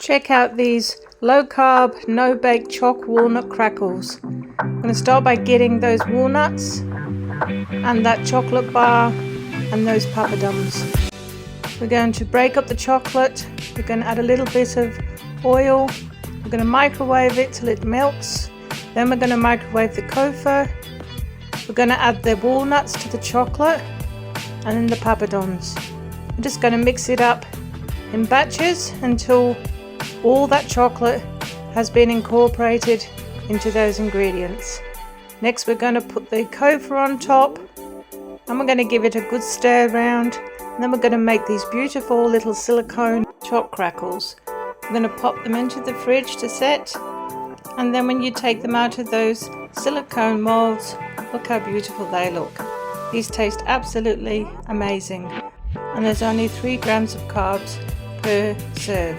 Check out these low carb, no bake choc walnut crackles. I'm going to start by getting those walnuts and that chocolate bar and those pappadums. We're going to break up the chocolate. We're going to add a little bit of oil. We're going to microwave it till it melts. Then we're going to microwave the copha. We're going to add the walnuts to the chocolate and then the pappadums. I'm just going to mix it up in batches until all that chocolate has been incorporated into those ingredients. Next we're going to put the copha on top and we're going to give it a good stir around, and then we're going to make these beautiful little silicone choc crackles. We're going to pop them into the fridge to set, and then when you take them out of those silicone molds, look how beautiful they look. These taste absolutely amazing, and there's only 3 grams of carbs per serve.